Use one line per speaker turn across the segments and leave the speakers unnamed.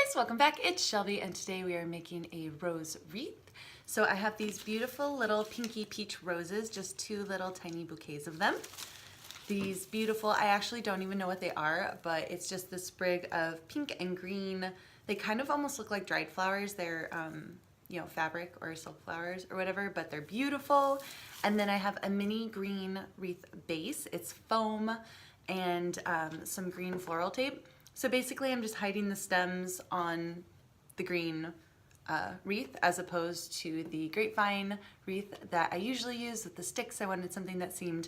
guys, welcome back. It's Shelby and today we are making a rose wreath. So I have these beautiful little pinky peach roses, just two little tiny bouquets of them. These beautiful, I actually don't even know what they are, but it's just the sprig of pink and green. They kind of almost look like dried flowers. They're, you know, fabric or silk flowers or whatever, but they're beautiful. And then I have a mini green wreath base. It's foam and some green floral tape. So basically I'm just hiding the stems on the green wreath as opposed to the grapevine wreath that I usually use with the sticks. I wanted something that seemed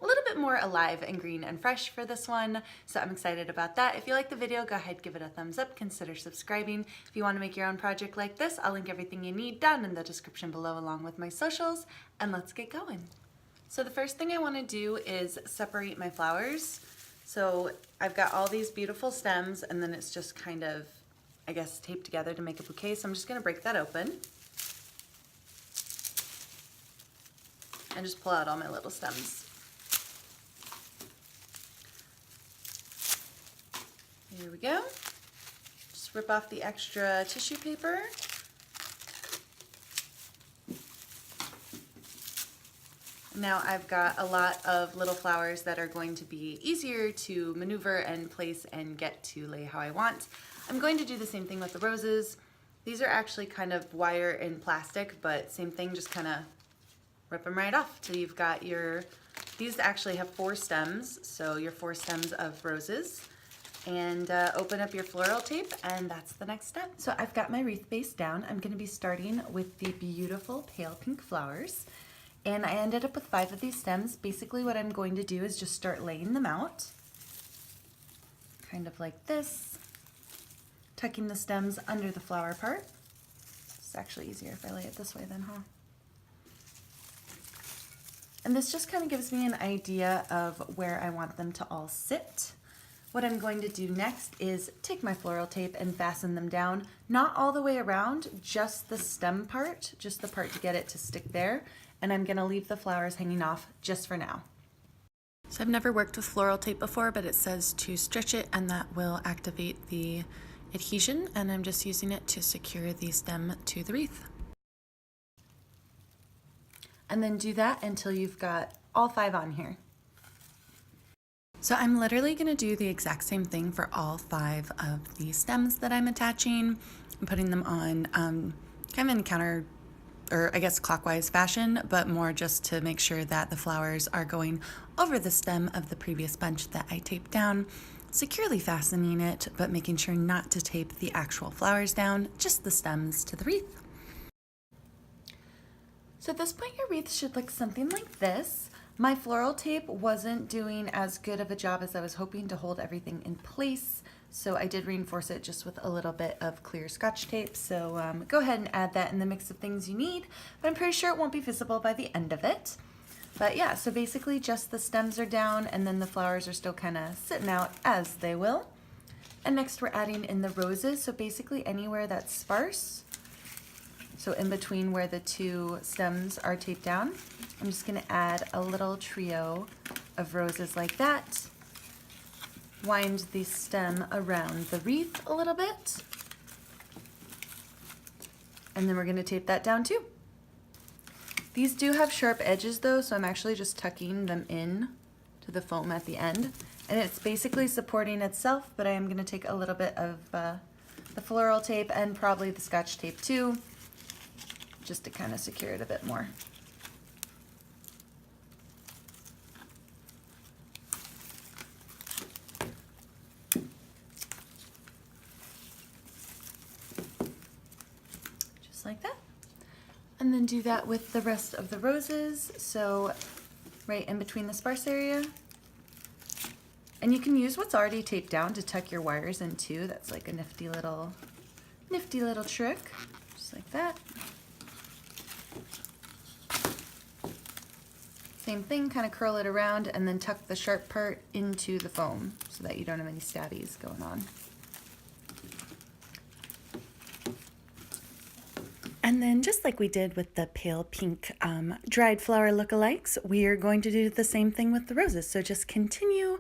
a little bit more alive and green and fresh for this one, so I'm excited about that. If you like the video, go ahead, give it a thumbs up, consider subscribing. If you want to make your own project like this, I'll link everything you need down in the description below along with my socials, and let's get going. So the first thing I want to do is separate my flowers. So I've got all these beautiful stems and then it's just kind of, I guess, taped together to make a bouquet. So I'm just going to break that open and just pull out all my little stems. Here we go. Just rip off the extra tissue paper. Now I've got a lot of little flowers that are going to be easier to maneuver and place and get to lay how I want. I'm going to do the same thing with the roses. These are actually kind of wire and plastic, but same thing, just kind of rip them right off till you've got your, these actually have 4 stems, so your 4 stems of roses. And open up your floral tape, and that's the next step. So I've got my wreath base down. I'm going to be starting with the beautiful pale pink flowers. And I ended up with 5 of these stems. Basically what I'm going to do is just start laying them out. Kind of like this. Tucking the stems under the flower part. It's actually easier if I lay it this way then, huh? And this just kind of gives me an idea of where I want them to all sit. What I'm going to do next is take my floral tape and fasten them down, not all the way around, just the stem part, just the part to get it to stick there. And I'm gonna leave the flowers hanging off just for now. So I've never worked with floral tape before, but it says to stretch it and that will activate the adhesion, and I'm just using it to secure the stem to the wreath. And then do that until you've got all 5 on here. So I'm literally gonna do the exact same thing for all 5 of the stems that I'm attaching. I'm putting them on kind of in counter, or I guess clockwise fashion, but more just to make sure that the flowers are going over the stem of the previous bunch that I taped down, securely fastening it, but making sure not to tape the actual flowers down, just the stems to the wreath. So at this point, your wreath should look something like this. My floral tape wasn't doing as good of a job as I was hoping to hold everything in place, so I did reinforce it just with a little bit of clear Scotch tape. So go ahead and add that in the mix of things you need, but I'm pretty sure it won't be visible by the end of it. But yeah, so basically just the stems are down and then the flowers are still kind of sitting out as they will. And next we're adding in the roses, so basically anywhere that's sparse. So in between where the 2 stems are taped down, I'm just going to add a little trio of roses like that. Wind the stem around the wreath a little bit. And then we're going to tape that down too. These do have sharp edges though, so I'm actually just tucking them in to the foam at the end. And it's basically supporting itself, but I am going to take a little bit of the floral tape and probably the Scotch tape too, just to kind of secure it a bit more. Just like that. And then do that with the rest of the roses. So right in between the sparse area. And you can use what's already taped down to tuck your wires in too. That's like a nifty little trick. Just like that. Same thing, kind of curl it around and then tuck the sharp part into the foam so that you don't have any stabbies going on. And then just like we did with the pale pink dried flower lookalikes, we are going to do the same thing with the roses. So just continue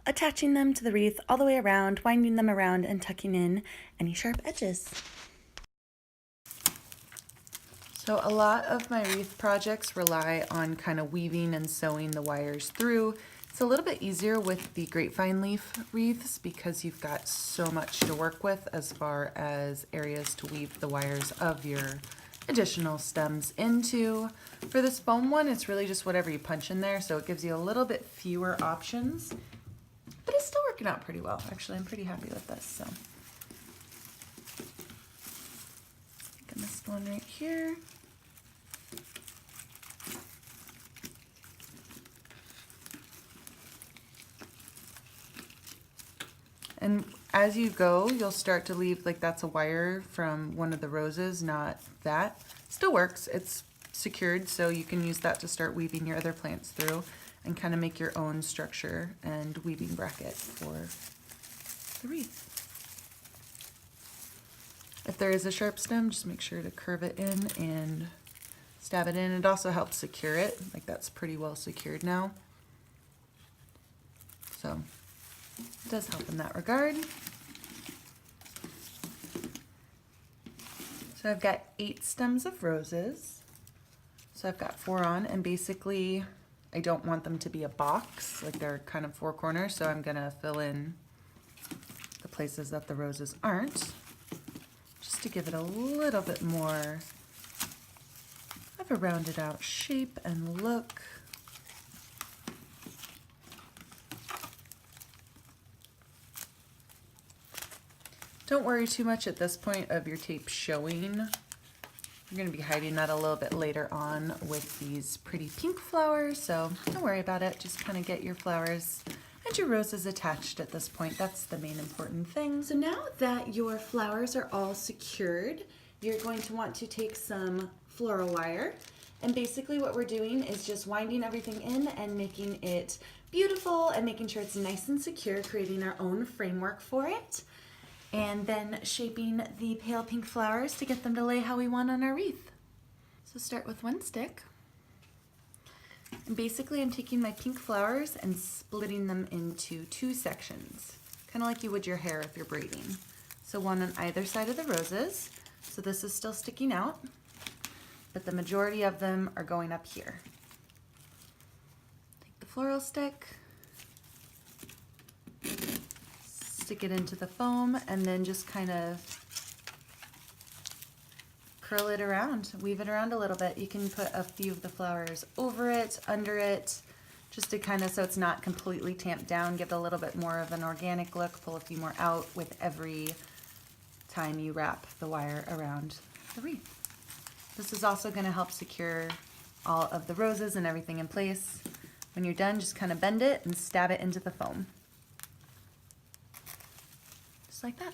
attaching them to the wreath all the way around, winding them around and tucking in any sharp edges. So a lot of my wreath projects rely on kind of weaving and sewing the wires through. It's a little bit easier with the grapevine leaf wreaths because you've got so much to work with as far as areas to weave the wires of your additional stems into. For this foam one, it's really just whatever you punch in there, so it gives you a little bit fewer options, but it's still working out pretty well. Actually, I'm pretty happy with this. So taking this one right here. And as you go, you'll start to leave, like that's a wire from one of the roses, not that. Still works, it's secured, so you can use that to start weaving your other plants through and kind of make your own structure and weaving bracket for the wreath. If there is a sharp stem, just make sure to curve it in and stab it in. It also helps secure it, like that's pretty well secured now. So it does help in that regard. So I've got 8 stems of roses. So I've got 4 on, and basically I don't want them to be a box, like they're kind of 4 corners, so I'm gonna fill in the places that the roses aren't, just to give it a little bit more of a rounded out shape and look. Don't worry too much at this point of your tape showing. You're going to be hiding that a little bit later on with these pretty pink flowers, so don't worry about it. Just kind of get your flowers and your roses attached at this point. That's the main important thing. So now that your flowers are all secured, you're going to want to take some floral wire, and basically what we're doing is just winding everything in and making it beautiful and making sure it's nice and secure, creating our own framework for it, and then shaping the pale pink flowers to get them to lay how we want on our wreath. So start with 1 stick. And basically I'm taking my pink flowers and splitting them into 2 sections, kind of like you would your hair if you're braiding. So 1 on either side of the roses. So this is still sticking out, but the majority of them are going up here. Take the floral stick, stick it into the foam, and then just kind of curl it around, weave it around a little bit. You can put a few of the flowers over it, under it, just to kind of, so it's not completely tamped down, give it a little bit more of an organic look, pull a few more out with every time you wrap the wire around the wreath. This is also going to help secure all of the roses and everything in place. When you're done, just kind of bend it and stab it into the foam. Just like that.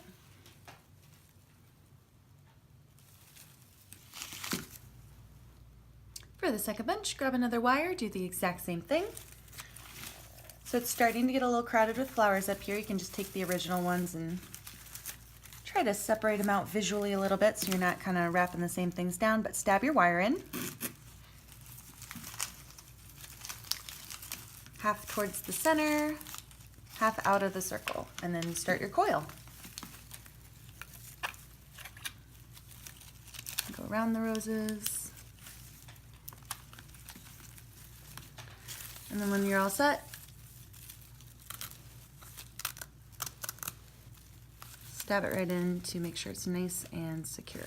For the second bunch, grab another wire, do the exact same thing. So it's starting to get a little crowded with flowers up here. You can just take the original ones and try to separate them out visually a little bit so you're not kind of wrapping the same things down, but stab your wire in. Half towards the center, half out of the circle, and then start your coil. Go around the roses. And then when you're all set, stab it right in to make sure it's nice and secure.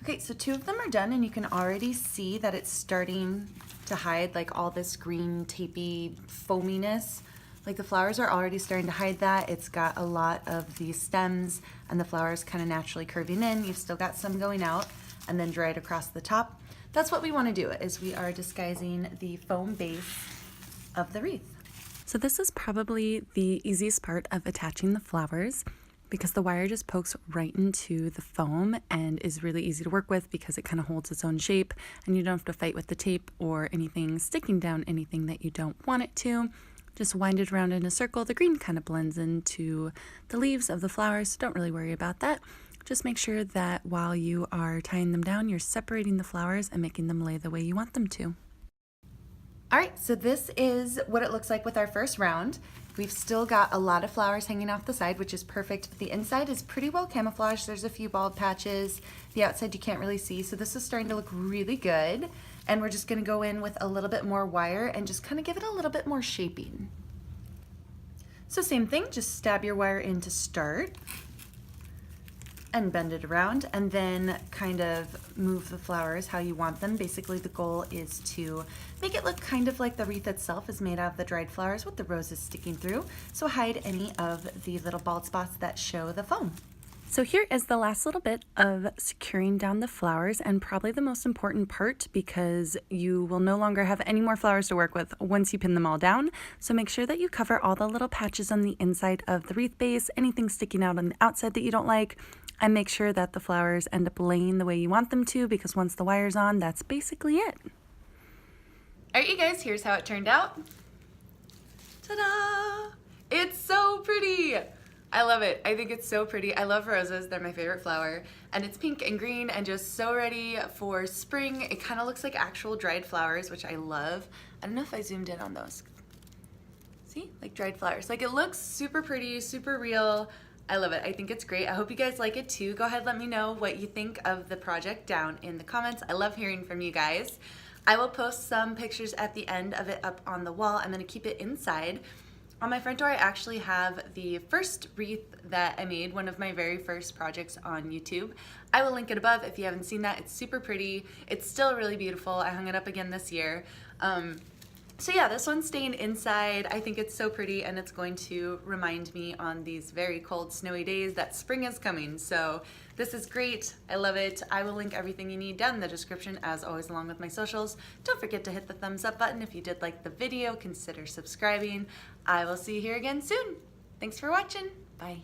Okay, so 2 of them are done, and you can already see that it's starting to hide like all this green tapey foaminess. Like the flowers are already starting to hide that. It's got a lot of the stems and the flowers kind of naturally curving in. You've still got some going out, and then dried across the top. That's what we want to do, is we are disguising the foam base of the wreath. So this is probably the easiest part of attaching the flowers, because the wire just pokes right into the foam and is really easy to work with because it kind of holds its own shape, and you don't have to fight with the tape or anything sticking down anything that you don't want it to. Just wind it around in a circle. The green kind of blends into the leaves of the flowers, so don't really worry about that. Just make sure that while you are tying them down, you're separating the flowers and making them lay the way you want them to. All right, so this is what it looks like with our first round. We've still got a lot of flowers hanging off the side, which is perfect. The inside is pretty well camouflaged. There's a few bald patches. The outside you can't really see, so this is starting to look really good. And we're just gonna go in with a little bit more wire and just kind of give it a little bit more shaping. So same thing, just stab your wire in to start and bend it around, and then kind of move the flowers how you want them. Basically the goal is to make it look kind of like the wreath itself is made out of the dried flowers with the roses sticking through, so hide any of the little bald spots that show the foam. So here is the last little bit of securing down the flowers, and probably the most important part, because you will no longer have any more flowers to work with once you pin them all down. So make sure that you cover all the little patches on the inside of the wreath base, anything sticking out on the outside that you don't like, and make sure that the flowers end up laying the way you want them to, because once the wire's on, that's basically it. All right, you guys, here's how it turned out. Ta-da! It's so pretty! I love it. I think it's so pretty. I love roses. They're my favorite flower. And it's pink and green and just so ready for spring. It kind of looks like actual dried flowers, which I love. I don't know if I zoomed in on those. See? Like dried flowers. Like, it looks super pretty, super real. I love it. I think it's great. I hope you guys like it too. Go ahead, let me know what you think of the project down in the comments. I love hearing from you guys. I will post some pictures at the end of it up on the wall. I'm going to keep it inside. On my front door, I actually have the first wreath that I made, one of my very first projects on YouTube. I will link it above if you haven't seen that. It's super pretty. It's still really beautiful. I hung it up again this year. So yeah, this one's staying inside. I think it's so pretty, and it's going to remind me on these very cold, snowy days that spring is coming. So this is great. I love it. I will link everything you need down in the description, as always, along with my socials. Don't forget to hit the thumbs up button if you did like the video. Consider subscribing. I will see you here again soon. Thanks for watching. Bye.